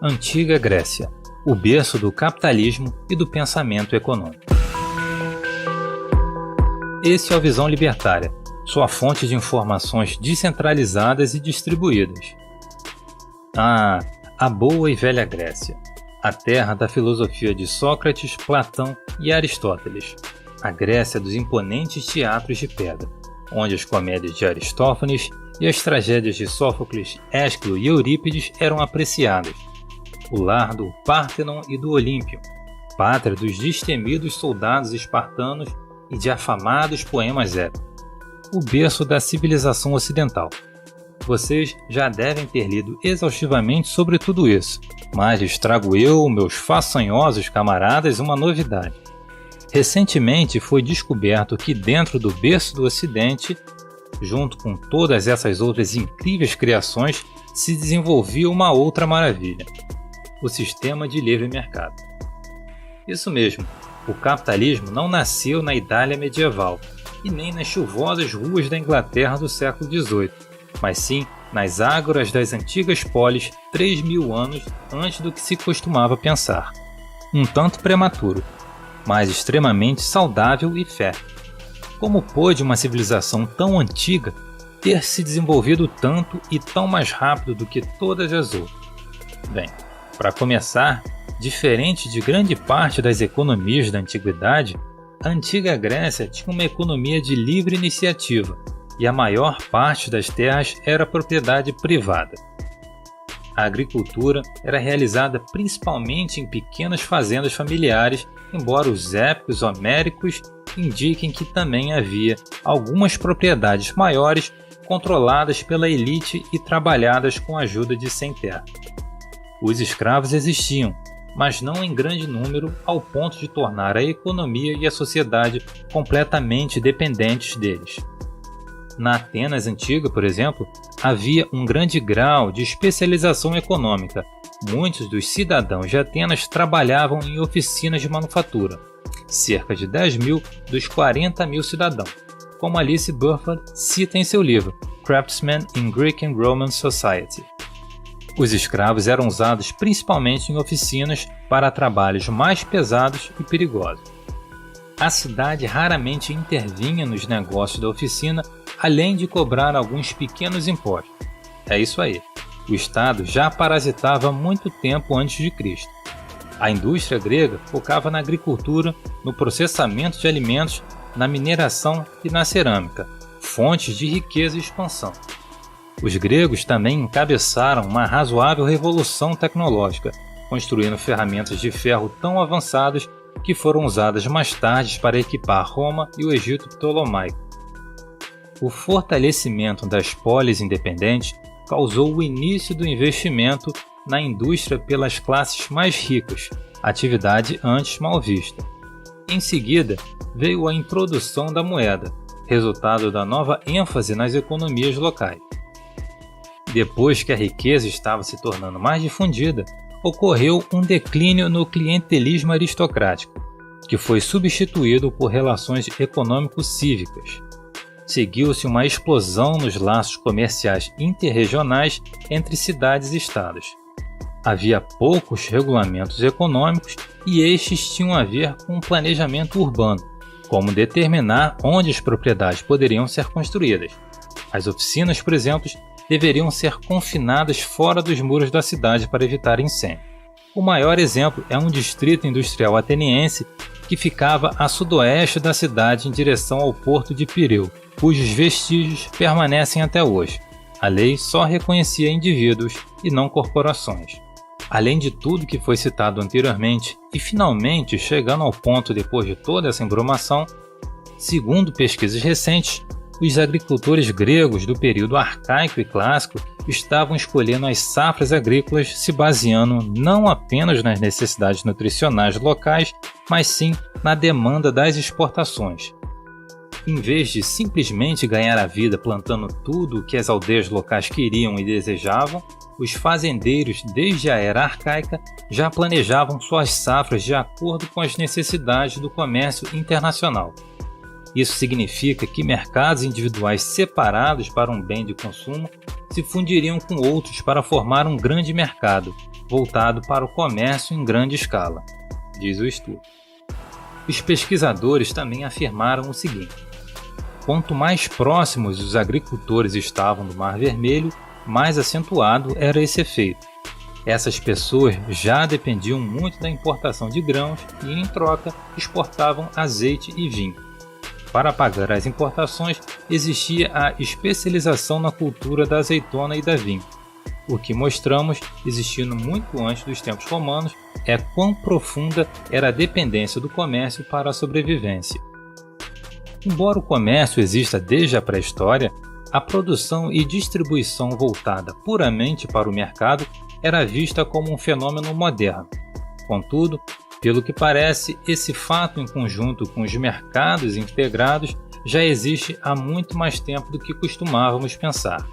Antiga Grécia, o berço do capitalismo e do pensamento econômico. Esse é o Visão Libertária, sua fonte de informações descentralizadas e distribuídas. A boa e velha Grécia, a terra da filosofia de Sócrates, Platão e Aristóteles, a Grécia dos imponentes teatros de pedra, onde as comédias de Aristófanes e as tragédias de Sófocles, Ésquilo e Eurípides eram apreciadas, o lar do Pártenon e do Olímpio, pátria dos destemidos soldados espartanos e de afamados poemas épicos, o berço da civilização ocidental. Vocês já devem ter lido exaustivamente sobre tudo isso, mas lhes trago eu, meus façanhosos camaradas, uma novidade. Recentemente foi descoberto que dentro do berço do Ocidente, junto com todas essas outras incríveis criações, se desenvolvia uma outra maravilha: o sistema de livre mercado. Isso mesmo, o capitalismo não nasceu na Itália medieval e nem nas chuvosas ruas da Inglaterra do século XVIII, mas sim nas ágoras das antigas polis 3.000 anos antes do que se costumava pensar. Um tanto prematuro, mas extremamente saudável e fértil. Como pôde uma civilização tão antiga ter se desenvolvido tanto e tão mais rápido do que todas as outras? Bem, para começar, diferente de grande parte das economias da antiguidade, a antiga Grécia tinha uma economia de livre iniciativa e a maior parte das terras era propriedade privada. A agricultura era realizada principalmente em pequenas fazendas familiares, embora os épicos homéricos indiquem que também havia algumas propriedades maiores controladas pela elite e trabalhadas com a ajuda de sem-terra. Os escravos existiam, mas não em grande número ao ponto de tornar a economia e a sociedade completamente dependentes deles. Na Atenas antiga, por exemplo, havia um grande grau de especialização econômica. Muitos dos cidadãos de Atenas trabalhavam em oficinas de manufatura, cerca de 10.000 dos 40.000 cidadãos, como Alice Burford cita em seu livro Craftsmen in Greek and Roman Society. Os escravos eram usados principalmente em oficinas para trabalhos mais pesados e perigosos. A cidade raramente intervinha nos negócios da oficina, além de cobrar alguns pequenos impostos. É isso aí, o Estado já parasitava há muito tempo antes de Cristo. A indústria grega focava na agricultura, no processamento de alimentos, na mineração e na cerâmica, fontes de riqueza e expansão. Os gregos também encabeçaram uma razoável revolução tecnológica, construindo ferramentas de ferro tão avançadas que foram usadas mais tarde para equipar Roma e o Egito Ptolomaico. O fortalecimento das polis independentes causou o início do investimento na indústria pelas classes mais ricas, atividade antes mal vista. Em seguida, veio a introdução da moeda, resultado da nova ênfase nas economias locais. Depois que a riqueza estava se tornando mais difundida, ocorreu um declínio no clientelismo aristocrático, que foi substituído por relações econômico-cívicas. Seguiu-se uma explosão nos laços comerciais interregionais entre cidades e estados. Havia poucos regulamentos econômicos e estes tinham a ver com o planejamento urbano, como determinar onde as propriedades poderiam ser construídas. As oficinas, por exemplo, deveriam ser confinadas fora dos muros da cidade para evitar incêndio. O maior exemplo é um distrito industrial ateniense que ficava a sudoeste da cidade em direção ao porto de Pireu, cujos vestígios permanecem até hoje. A lei só reconhecia indivíduos e não corporações. Além de tudo que foi citado anteriormente, e finalmente chegando ao ponto depois de toda essa embromação, segundo pesquisas recentes, os agricultores gregos do período arcaico e clássico estavam escolhendo as safras agrícolas se baseando não apenas nas necessidades nutricionais locais, mas sim na demanda das exportações. Em vez de simplesmente ganhar a vida plantando tudo o que as aldeias locais queriam e desejavam, os fazendeiros, desde a era arcaica, já planejavam suas safras de acordo com as necessidades do comércio internacional. Isso significa que mercados individuais separados para um bem de consumo se fundiriam com outros para formar um grande mercado, voltado para o comércio em grande escala, diz o estudo. Os pesquisadores também afirmaram o seguinte: quanto mais próximos os agricultores estavam do Mar Vermelho, mais acentuado era esse efeito. Essas pessoas já dependiam muito da importação de grãos e, em troca, exportavam azeite e vinho. Para pagar as importações, existia a especialização na cultura da azeitona e da vinho. O que mostramos, existindo muito antes dos tempos romanos, é quão profunda era a dependência do comércio para a sobrevivência. Embora o comércio exista desde a pré-história, a produção e distribuição voltada puramente para o mercado era vista como um fenômeno moderno. Contudo, pelo que parece, esse fato em conjunto com os mercados integrados já existe há muito mais tempo do que costumávamos pensar.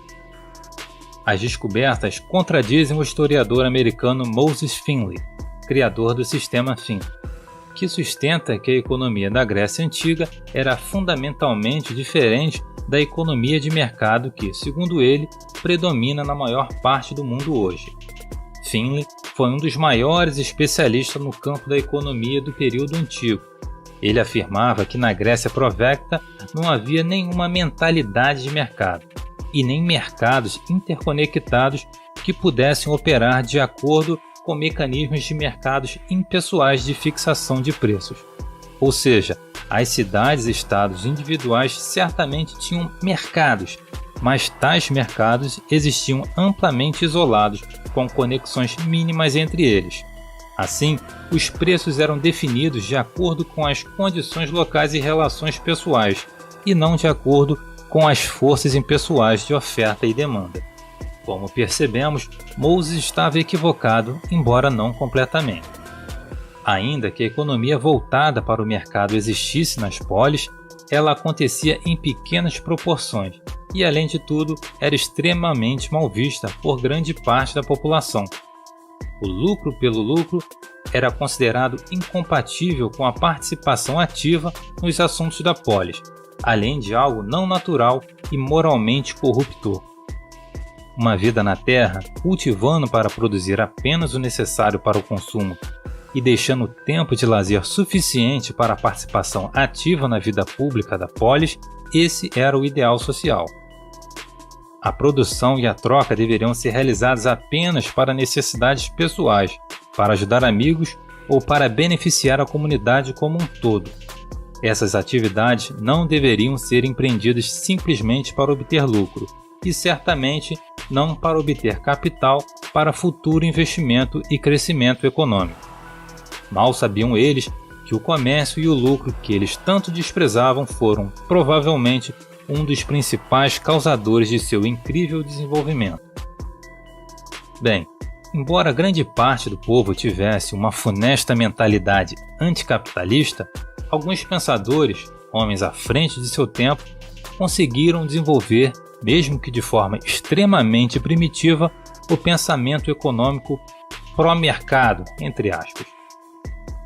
As descobertas contradizem o historiador americano Moses Finley, criador do sistema Finley, que sustenta que a economia da Grécia Antiga era fundamentalmente diferente da economia de mercado que, segundo ele, predomina na maior parte do mundo hoje. Finley foi um dos maiores especialistas no campo da economia do período antigo. Ele afirmava que na Grécia provecta não havia nenhuma mentalidade de mercado e nem mercados interconectados que pudessem operar de acordo com mecanismos de mercados impessoais de fixação de preços. Ou seja, as cidades-estados individuais certamente tinham mercados, mas tais mercados existiam amplamente isolados, com conexões mínimas entre eles. Assim, os preços eram definidos de acordo com as condições locais e relações pessoais, e não de acordo com as forças impessoais de oferta e demanda. Como percebemos, Moses estava equivocado, embora não completamente. Ainda que a economia voltada para o mercado existisse nas polis, ela acontecia em pequenas proporções e, além de tudo, era extremamente mal vista por grande parte da população. O lucro pelo lucro era considerado incompatível com a participação ativa nos assuntos da polis, além de algo não natural e moralmente corruptor. Uma vida na terra, cultivando para produzir apenas o necessário para o consumo e deixando tempo de lazer suficiente para a participação ativa na vida pública da polis, esse era o ideal social. A produção e a troca deveriam ser realizadas apenas para necessidades pessoais, para ajudar amigos ou para beneficiar a comunidade como um todo. Essas atividades não deveriam ser empreendidas simplesmente para obter lucro, e certamente não para obter capital para futuro investimento e crescimento econômico. Mal sabiam eles que o comércio e o lucro que eles tanto desprezavam foram, provavelmente, um dos principais causadores de seu incrível desenvolvimento. Bem, embora grande parte do povo tivesse uma funesta mentalidade anticapitalista, alguns pensadores, homens à frente de seu tempo, conseguiram desenvolver, mesmo que de forma extremamente primitiva, o pensamento econômico pró-mercado, entre aspas.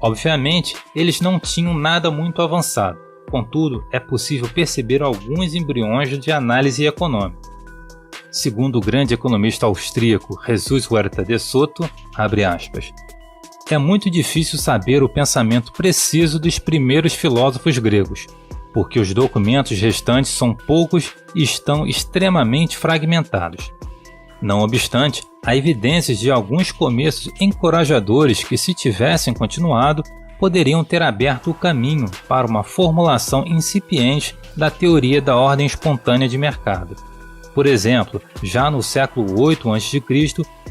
Obviamente, eles não tinham nada muito avançado, contudo, é possível perceber alguns embriões de análise econômica. Segundo o grande economista austríaco Jesus Huerta de Soto, abre aspas, é muito difícil saber o pensamento preciso dos primeiros filósofos gregos, porque os documentos restantes são poucos e estão extremamente fragmentados. Não obstante, há evidências de alguns começos encorajadores que, se tivessem continuado, poderiam ter aberto o caminho para uma formulação incipiente da teoria da ordem espontânea de mercado. Por exemplo, já no século 8 a.C.,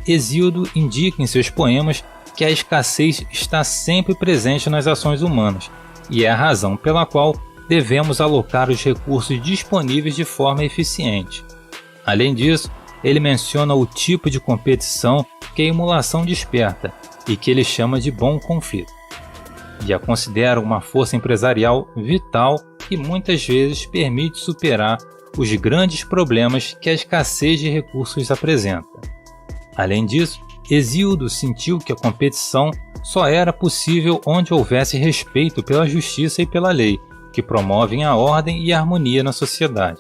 Hesíodo indica em seus poemas que a escassez está sempre presente nas ações humanas, e é a razão pela qual devemos alocar os recursos disponíveis de forma eficiente. Além disso, ele menciona o tipo de competição que a emulação desperta e que ele chama de bom conflito. E a considera uma força empresarial vital que muitas vezes permite superar os grandes problemas que a escassez de recursos apresenta. Além disso, Hesíodo sentiu que a competição só era possível onde houvesse respeito pela justiça e pela lei, que promovem a ordem e a harmonia na sociedade.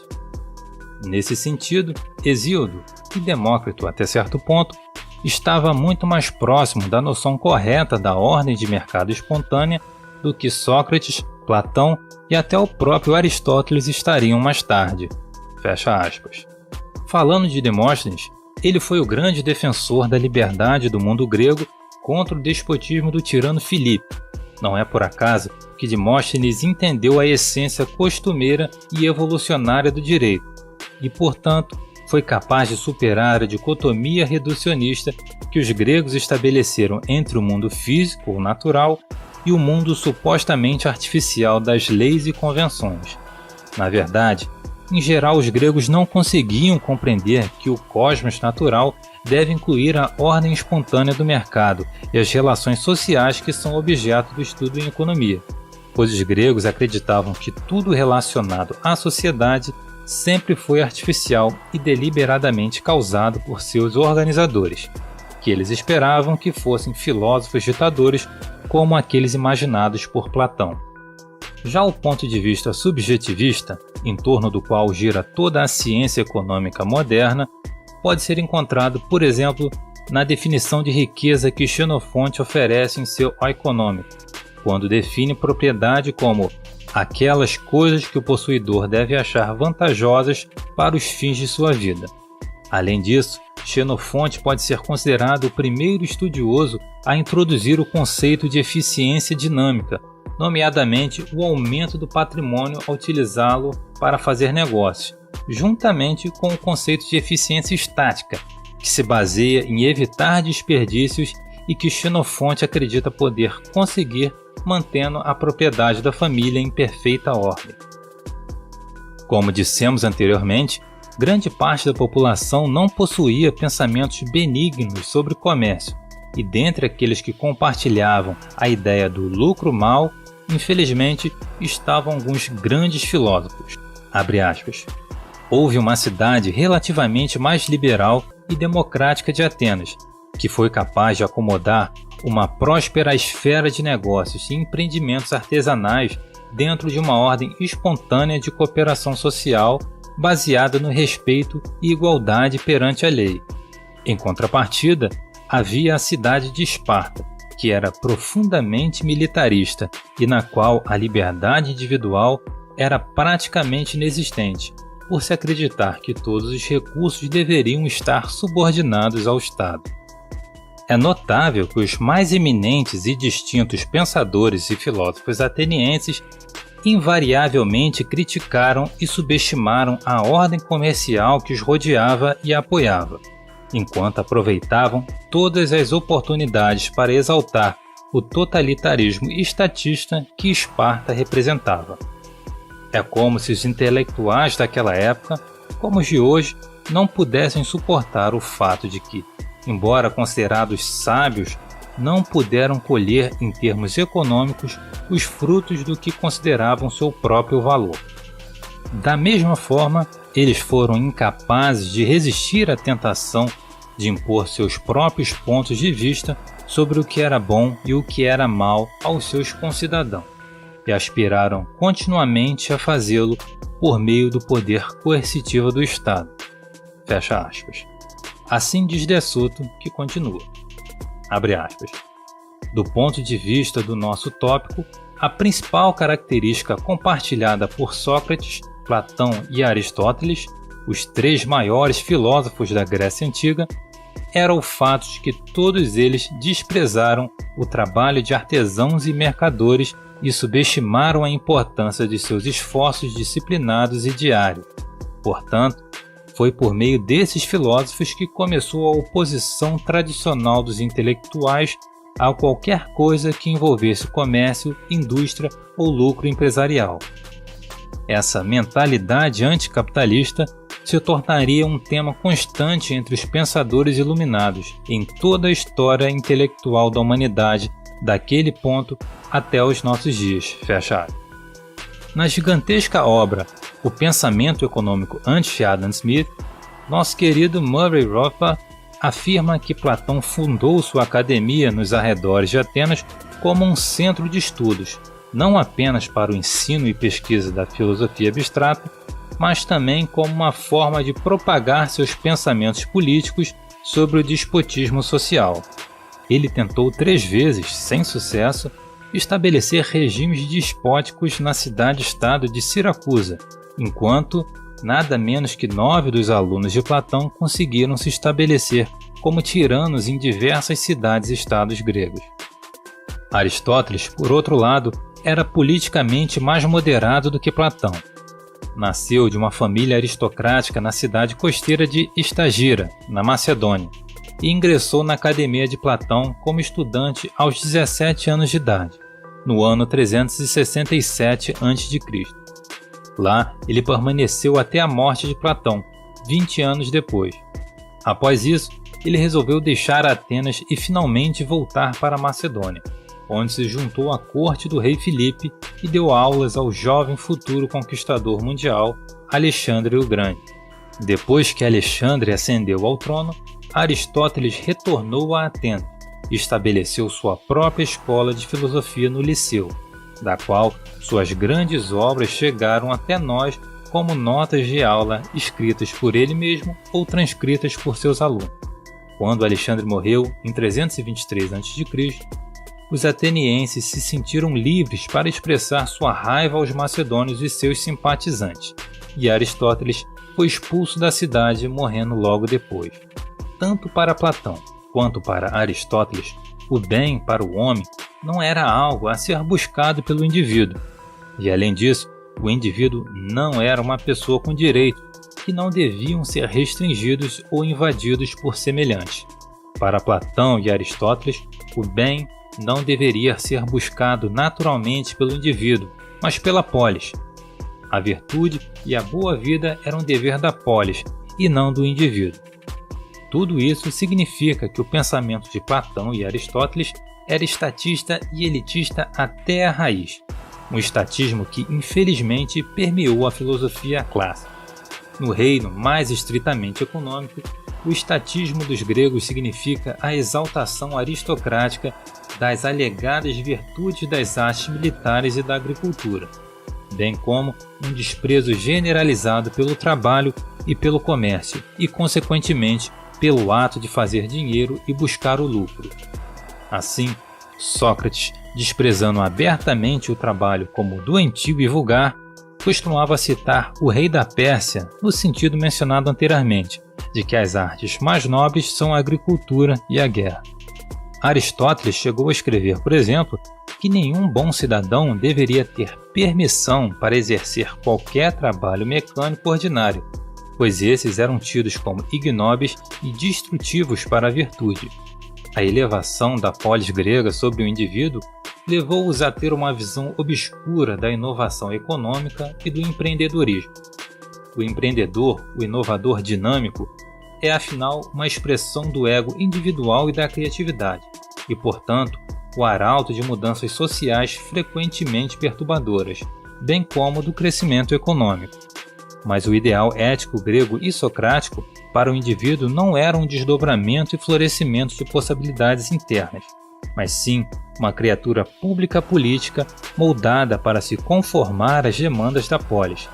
Nesse sentido, Hesíodo, e Demócrito até certo ponto, estava muito mais próximo da noção correta da ordem de mercado espontânea do que Sócrates, Platão e até o próprio Aristóteles estariam mais tarde. Fecha aspas. Falando de Demóstenes, ele foi o grande defensor da liberdade do mundo grego contra o despotismo do tirano Filipe. Não é por acaso que Demóstenes entendeu a essência costumeira e evolucionária do direito, e, portanto, foi capaz de superar a dicotomia reducionista que os gregos estabeleceram entre o mundo físico ou natural e o mundo supostamente artificial das leis e convenções. Na verdade, em geral, os gregos não conseguiam compreender que o cosmos natural deve incluir a ordem espontânea do mercado e as relações sociais que são objeto do estudo em economia, pois os gregos acreditavam que tudo relacionado à sociedade sempre foi artificial e deliberadamente causado por seus organizadores, que eles esperavam que fossem filósofos ditadores como aqueles imaginados por Platão. Já o ponto de vista subjetivista, em torno do qual gira toda a ciência econômica moderna, pode ser encontrado, por exemplo, na definição de riqueza que Xenofonte oferece em seu Oeconômico, quando define propriedade como aquelas coisas que o possuidor deve achar vantajosas para os fins de sua vida. Além disso, Xenofonte pode ser considerado o primeiro estudioso a introduzir o conceito de eficiência dinâmica, nomeadamente o aumento do patrimônio ao utilizá-lo para fazer negócios, juntamente com o conceito de eficiência estática, que se baseia em evitar desperdícios e que Xenofonte acredita poder conseguir mantendo a propriedade da família em perfeita ordem. Como dissemos anteriormente, grande parte da população não possuía pensamentos benignos sobre comércio, e dentre aqueles que compartilhavam a ideia do lucro mau, infelizmente, estavam alguns grandes filósofos. Abre aspas. Houve uma cidade relativamente mais liberal e democrática de Atenas, que foi capaz de acomodar uma próspera esfera de negócios e empreendimentos artesanais dentro de uma ordem espontânea de cooperação social baseada no respeito e igualdade perante a lei. Em contrapartida, havia a cidade de Esparta, que era profundamente militarista e na qual a liberdade individual era praticamente inexistente, por se acreditar que todos os recursos deveriam estar subordinados ao Estado. É notável que os mais eminentes e distintos pensadores e filósofos atenienses invariavelmente criticaram e subestimaram a ordem comercial que os rodeava e apoiava, enquanto aproveitavam todas as oportunidades para exaltar o totalitarismo estatista que Esparta representava. É como se os intelectuais daquela época, como os de hoje, não pudessem suportar o fato de que, embora considerados sábios, não puderam colher em termos econômicos os frutos do que consideravam seu próprio valor. Da mesma forma, eles foram incapazes de resistir à tentação de impor seus próprios pontos de vista sobre o que era bom e o que era mal aos seus concidadãos, e aspiraram continuamente a fazê-lo por meio do poder coercitivo do Estado. Fecha aspas. Assim diz De Soto, que continua. Abre aspas. Do ponto de vista do nosso tópico, a principal característica compartilhada por Sócrates, Platão e Aristóteles, os três maiores filósofos da Grécia Antiga, era o fato de que todos eles desprezaram o trabalho de artesãos e mercadores e subestimaram a importância de seus esforços disciplinados e diários. Portanto, foi por meio desses filósofos que começou a oposição tradicional dos intelectuais a qualquer coisa que envolvesse comércio, indústria ou lucro empresarial. Essa mentalidade anticapitalista se tornaria um tema constante entre os pensadores iluminados em toda a história intelectual da humanidade, daquele ponto até os nossos dias. Fecha aspas. Na gigantesca obra O Pensamento Econômico anti-Adam Smith, nosso querido Murray Rothbard afirma que Platão fundou sua academia nos arredores de Atenas como um centro de estudos, não apenas para o ensino e pesquisa da filosofia abstrata, mas também como uma forma de propagar seus pensamentos políticos sobre o despotismo social. Ele tentou 3 vezes, sem sucesso, estabelecer regimes despóticos na cidade-estado de Siracusa, enquanto nada menos que 9 dos alunos de Platão conseguiram se estabelecer como tiranos em diversas cidades-estados gregos. Aristóteles, por outro lado, era politicamente mais moderado do que Platão. Nasceu de uma família aristocrática na cidade costeira de Estagira, na Macedônia, e ingressou na Academia de Platão como estudante aos 17 anos de idade, no ano 367 a.C. Lá, ele permaneceu até a morte de Platão, 20 anos depois. Após isso, ele resolveu deixar Atenas e finalmente voltar para a Macedônia, onde se juntou à corte do rei Filipe e deu aulas ao jovem futuro conquistador mundial, Alexandre o Grande. Depois que Alexandre ascendeu ao trono, Aristóteles retornou a Atenas e estabeleceu sua própria escola de filosofia no Liceu, da qual suas grandes obras chegaram até nós como notas de aula escritas por ele mesmo ou transcritas por seus alunos. Quando Alexandre morreu, em 323 a.C., os atenienses se sentiram livres para expressar sua raiva aos macedônios e seus simpatizantes, e Aristóteles foi expulso da cidade, morrendo logo depois. Tanto para Platão quanto para Aristóteles, o bem para o homem não era algo a ser buscado pelo indivíduo, e além disso, o indivíduo não era uma pessoa com direitos que não deviam ser restringidos ou invadidos por semelhantes. Para Platão e Aristóteles, o bem não deveria ser buscado naturalmente pelo indivíduo, mas pela polis. A virtude e a boa vida eram um dever da polis e não do indivíduo. Tudo isso significa que o pensamento de Platão e Aristóteles era estatista e elitista até a raiz, um estatismo que infelizmente permeou a filosofia clássica. No reino mais estritamente econômico, o estatismo dos gregos significa a exaltação aristocrática das alegadas virtudes das artes militares e da agricultura, bem como um desprezo generalizado pelo trabalho e pelo comércio e, consequentemente, pelo ato de fazer dinheiro e buscar o lucro. Assim, Sócrates, desprezando abertamente o trabalho como doentio e vulgar, costumava citar o rei da Pérsia no sentido mencionado anteriormente, de que as artes mais nobres são a agricultura e a guerra. Aristóteles chegou a escrever, por exemplo, que nenhum bom cidadão deveria ter permissão para exercer qualquer trabalho mecânico ordinário, pois esses eram tidos como ignóbeis e destrutivos para a virtude. A elevação da polis grega sobre o indivíduo levou-os a ter uma visão obscura da inovação econômica e do empreendedorismo. O empreendedor, o inovador dinâmico, é afinal uma expressão do ego individual e da criatividade, e portanto o arauto de mudanças sociais frequentemente perturbadoras, bem como do crescimento econômico. Mas o ideal ético grego e socrático para o indivíduo não era um desdobramento e florescimento de possibilidades internas, mas sim uma criatura pública política moldada para se conformar às demandas da polis.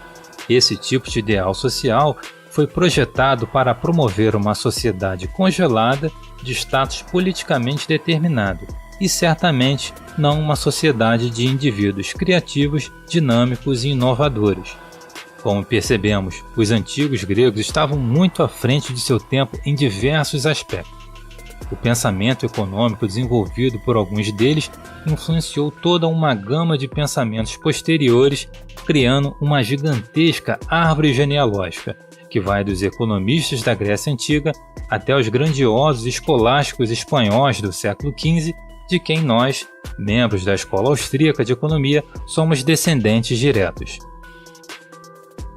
Esse tipo de ideal social foi projetado para promover uma sociedade congelada de status politicamente determinado, e certamente não uma sociedade de indivíduos criativos, dinâmicos e inovadores. Como percebemos, os antigos gregos estavam muito à frente de seu tempo em diversos aspectos. O pensamento econômico desenvolvido por alguns deles influenciou toda uma gama de pensamentos posteriores, criando uma gigantesca árvore genealógica, que vai dos economistas da Grécia Antiga até os grandiosos escolásticos espanhóis do século XV, de quem nós, membros da Escola Austríaca de Economia, somos descendentes diretos.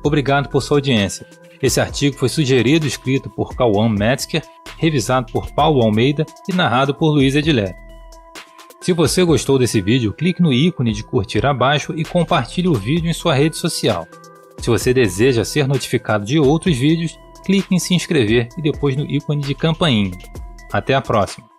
Obrigado por sua audiência. Esse artigo foi sugerido e escrito por Cauã Metzger, revisado por Paulo Almeida e narrado por Luiz Edilé. Se você gostou desse vídeo, clique no ícone de curtir abaixo e compartilhe o vídeo em sua rede social. Se você deseja ser notificado de outros vídeos, clique em se inscrever e depois no ícone de campainha. Até a próxima!